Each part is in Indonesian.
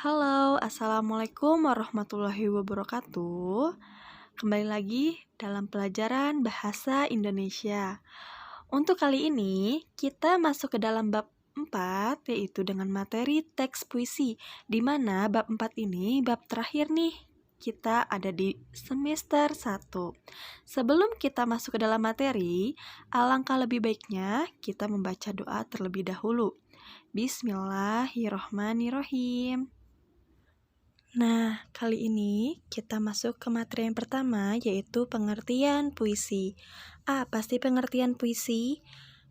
Halo, Assalamualaikum warahmatullahi wabarakatuh. Kembali lagi dalam pelajaran Bahasa Indonesia. Untuk kali ini, kita masuk ke dalam bab 4, yaitu dengan materi teks puisi, di mana bab 4 ini bab terakhir nih. Kita ada di semester 1. Sebelum kita masuk ke dalam materi, alangkah lebih baiknya kita membaca doa terlebih dahulu. Bismillahirrohmanirrohim. Nah, kali ini kita masuk ke materi yang pertama, yaitu pengertian puisi. Apa sih pengertian puisi?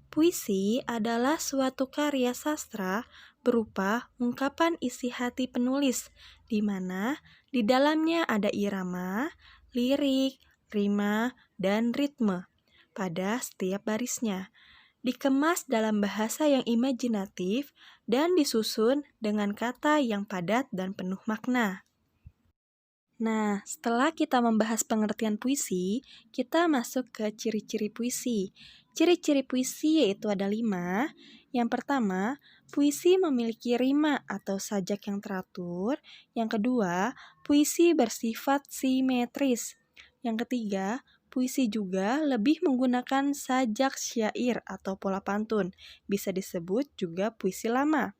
Puisi adalah suatu karya sastra berupa ungkapan isi hati penulis, di mana di dalamnya ada irama, lirik, rima, dan ritme pada setiap barisnya. Dikemas dalam bahasa yang imajinatif dan disusun dengan kata yang padat dan penuh makna. Nah, setelah kita membahas pengertian puisi, kita masuk ke ciri-ciri puisi. Ciri-ciri puisi yaitu ada 5. Yang pertama, puisi memiliki rima atau sajak yang teratur. Yang kedua, puisi bersifat simetris. Yang ketiga, puisi juga lebih menggunakan sajak syair atau pola pantun. Bisa disebut juga puisi lama.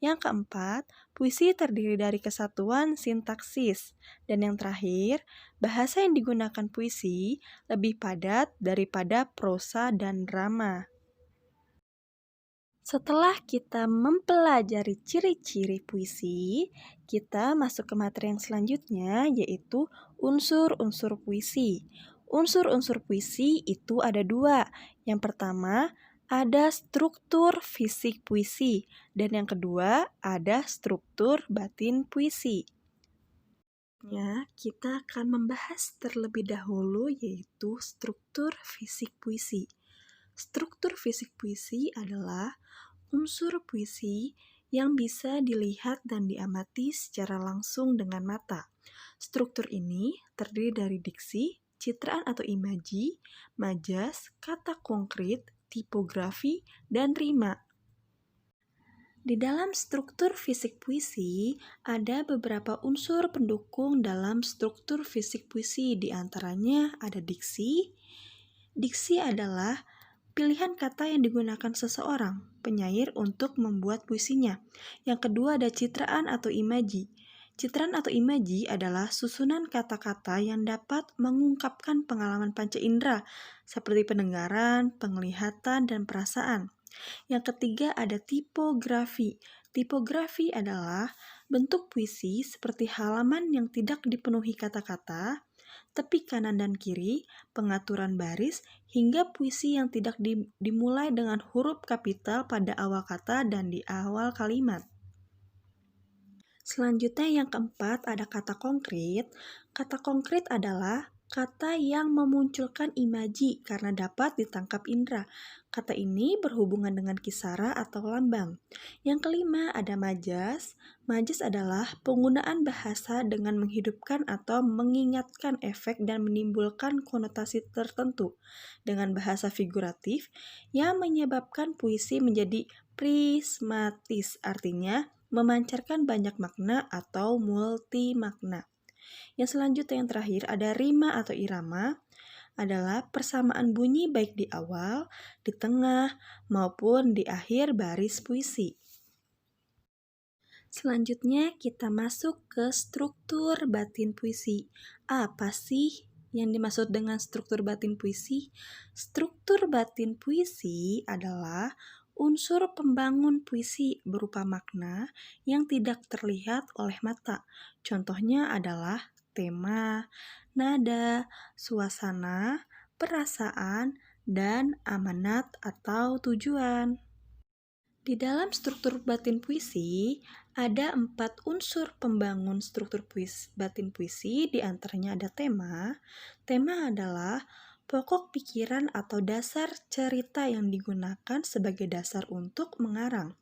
Yang keempat, puisi terdiri dari kesatuan sintaksis. Dan yang terakhir, bahasa yang digunakan puisi lebih padat daripada prosa dan drama. Setelah kita mempelajari ciri-ciri puisi, kita masuk ke materi yang selanjutnya, yaitu unsur-unsur puisi. Unsur-unsur puisi itu ada 2. Yang pertama, ada struktur fisik puisi, dan yang kedua, ada struktur batin puisi. Kita akan membahas terlebih dahulu, yaitu struktur fisik puisi. Struktur fisik puisi adalah unsur puisi yang bisa dilihat dan diamati secara langsung dengan mata. Struktur ini terdiri dari diksi, citraan atau imaji, majas, kata konkret, tipografi, dan rima. Di dalam struktur fisik puisi, ada beberapa unsur pendukung dalam struktur fisik puisi, di antaranya ada diksi. Diksi adalah pilihan kata yang digunakan seseorang, penyair untuk membuat puisinya. Yang kedua ada citraan atau imaji. Citraan atau imaji adalah susunan kata-kata yang dapat mengungkapkan pengalaman panca indera, seperti pendengaran, penglihatan, dan perasaan. Yang ketiga ada tipografi. Tipografi adalah bentuk puisi seperti halaman yang tidak dipenuhi kata-kata, tepi kanan dan kiri, pengaturan baris, hingga puisi yang tidak dimulai dengan huruf kapital pada awal kata dan di awal kalimat. Selanjutnya yang keempat ada kata konkret. Kata konkret adalah kata yang memunculkan imaji karena dapat ditangkap indera. Kata ini berhubungan dengan kisara atau lambang. Yang kelima ada majas. Majas adalah penggunaan bahasa dengan menghidupkan atau mengingatkan efek dan menimbulkan konotasi tertentu dengan bahasa figuratif yang menyebabkan puisi menjadi prismatis, artinya memancarkan banyak makna atau multi makna. Yang selanjutnya yang terakhir ada rima atau irama, adalah persamaan bunyi baik di awal, di tengah, maupun di akhir baris puisi. Selanjutnya kita masuk ke struktur batin puisi. Apa sih yang dimaksud dengan struktur batin puisi? Struktur batin puisi adalah unsur pembangun puisi berupa makna yang tidak terlihat oleh mata. Contohnya adalah tema, nada, suasana, perasaan, dan amanat atau tujuan. Di dalam struktur batin puisi, ada 4 unsur pembangun struktur batin puisi, di antaranya ada tema. Tema adalah pokok pikiran atau dasar cerita yang digunakan sebagai dasar untuk mengarang.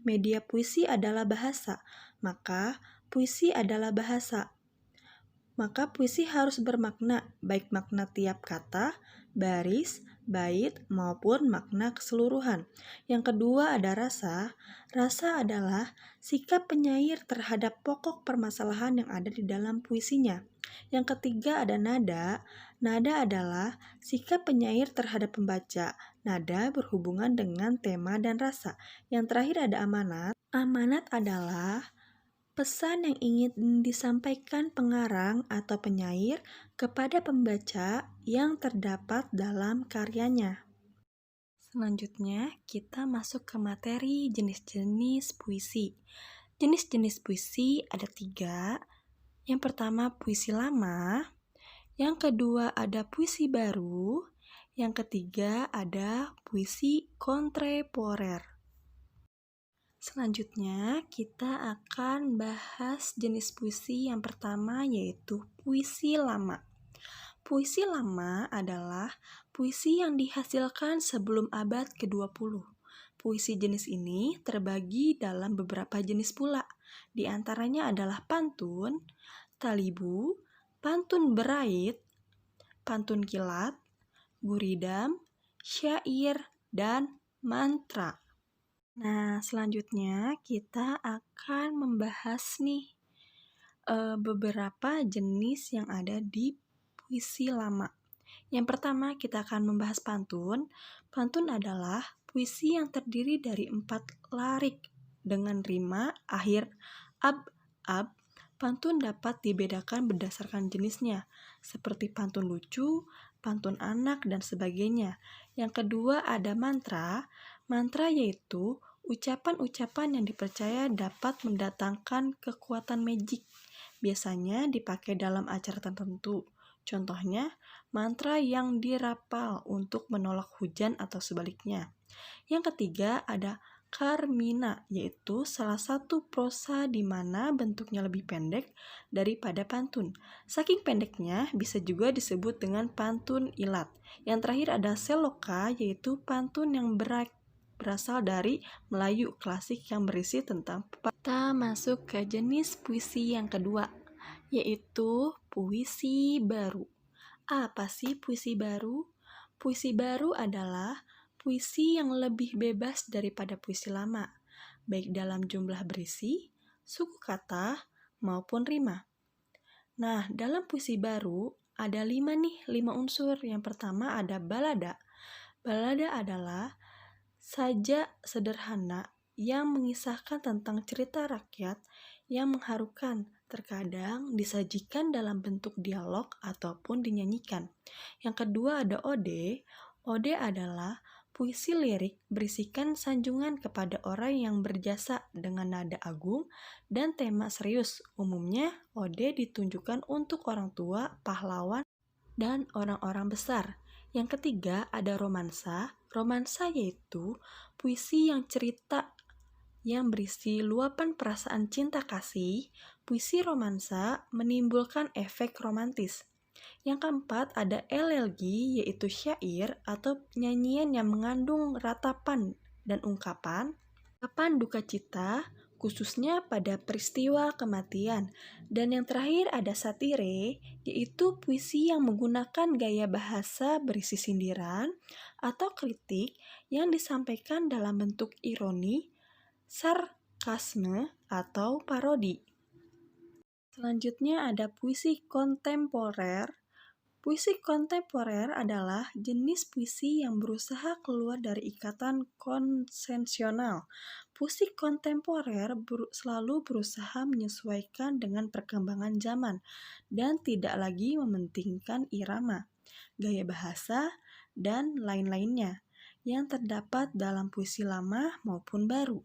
Media puisi adalah bahasa, maka puisi adalah bahasa. Maka puisi harus bermakna, baik makna tiap kata, baris, bait, maupun makna keseluruhan. Yang kedua ada rasa. Rasa adalah sikap penyair terhadap pokok permasalahan yang ada di dalam puisinya. Yang ketiga ada nada. Nada adalah sikap penyair terhadap pembaca. Nada berhubungan dengan tema dan rasa. Yang terakhir ada amanat. Amanat adalah pesan yang ingin disampaikan pengarang atau penyair kepada pembaca yang terdapat dalam karyanya. Selanjutnya, kita masuk ke materi jenis-jenis puisi. Jenis-jenis puisi ada 3. Yang pertama, puisi lama. Yang kedua, ada puisi baru. Yang ketiga, ada puisi kontemporer. Selanjutnya, kita akan bahas jenis puisi yang pertama, yaitu puisi lama. Puisi lama adalah puisi yang dihasilkan sebelum abad ke-20. Puisi jenis ini terbagi dalam beberapa jenis pula. Di antaranya adalah pantun, talibu, pantun berait, pantun kilat, guridam, syair, dan mantra. Nah, selanjutnya kita akan membahas nih beberapa jenis yang ada di puisi lama. Yang pertama kita akan membahas pantun. Pantun adalah puisi yang terdiri dari 4 larik dengan rima akhir ab. Pantun dapat dibedakan berdasarkan jenisnya, seperti pantun lucu, pantun anak, dan sebagainya. Yang kedua ada mantra. Mantra yaitu ucapan-ucapan yang dipercaya dapat mendatangkan kekuatan magic. Biasanya dipakai dalam acara tertentu. Contohnya, mantra yang dirapal untuk menolak hujan atau sebaliknya. Yang ketiga ada karmina, yaitu salah satu prosa di mana bentuknya lebih pendek daripada pantun. Saking pendeknya bisa juga disebut dengan pantun ilat. Yang terakhir ada seloka, yaitu pantun yang berasal dari Melayu klasik yang berisi tentang kita masuk ke jenis puisi yang kedua, yaitu puisi baru. Apa sih puisi baru? Puisi baru adalah puisi yang lebih bebas daripada puisi lama, baik dalam jumlah berisi, suku kata, maupun rima. Nah, dalam puisi baru ada 5 unsur. Yang pertama ada balada. Balada adalah sajak sederhana yang mengisahkan tentang cerita rakyat yang mengharukan, terkadang disajikan dalam bentuk dialog ataupun dinyanyikan. Yang kedua ada ode. Ode adalah puisi lirik berisikan sanjungan kepada orang yang berjasa dengan nada agung dan tema serius. Umumnya, ode ditunjukkan untuk orang tua, pahlawan, dan orang-orang besar. Yang ketiga ada romansa. Romansa yaitu puisi yang cerita yang berisi luapan perasaan cinta kasih. Puisi romansa menimbulkan efek romantis. Yang keempat ada elegy, yaitu syair atau nyanyian yang mengandung ratapan dan ungkapan duka cita, khususnya pada peristiwa kematian. Dan yang terakhir ada satire, yaitu puisi yang menggunakan gaya bahasa berisi sindiran atau kritik yang disampaikan dalam bentuk ironi, sarkasme, atau parodi. Selanjutnya ada puisi kontemporer. Puisi kontemporer adalah jenis puisi yang berusaha keluar dari ikatan konvensional. Puisi kontemporer selalu berusaha menyesuaikan dengan perkembangan zaman dan tidak lagi mementingkan irama, gaya bahasa, dan lain-lainnya yang terdapat dalam puisi lama maupun baru.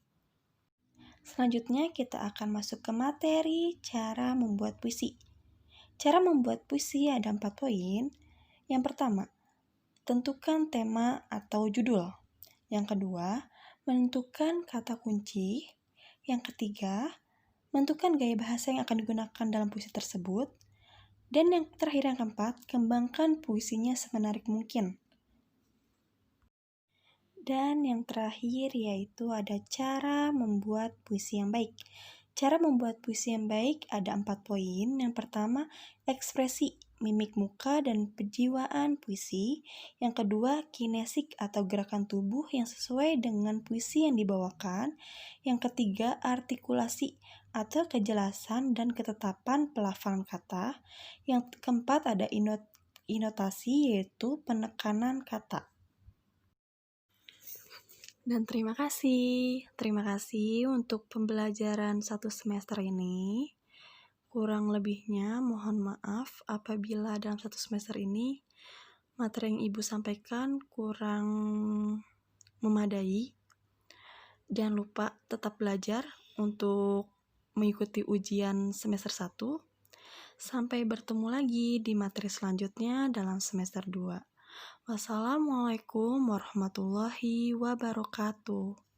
Selanjutnya kita akan masuk ke materi cara membuat puisi. Cara membuat puisi ada 4 poin. Yang pertama, tentukan tema atau judul. Yang kedua, menentukan kata kunci. Yang ketiga, menentukan gaya bahasa yang akan digunakan dalam puisi tersebut. Dan yang terakhir, yang keempat, kembangkan puisinya semenarik mungkin. Dan yang terakhir yaitu ada cara membuat puisi yang baik. Cara membuat puisi yang baik ada 4 poin. Yang pertama, ekspresi. mimik muka dan kejiwaan puisi. Yang kedua, kinesik atau gerakan tubuh yang sesuai dengan puisi yang dibawakan. Yang ketiga, artikulasi atau kejelasan dan ketetapan pelafalan kata. Yang keempat, ada inotasi, yaitu penekanan kata. Dan terima kasih untuk pembelajaran 1 semester ini. Kurang lebihnya mohon maaf apabila dalam 1 semester ini materi yang Ibu sampaikan kurang memadai. Jangan lupa tetap belajar untuk mengikuti ujian semester 1. Sampai bertemu lagi di materi selanjutnya dalam semester 2. Wassalamualaikum warahmatullahi wabarakatuh.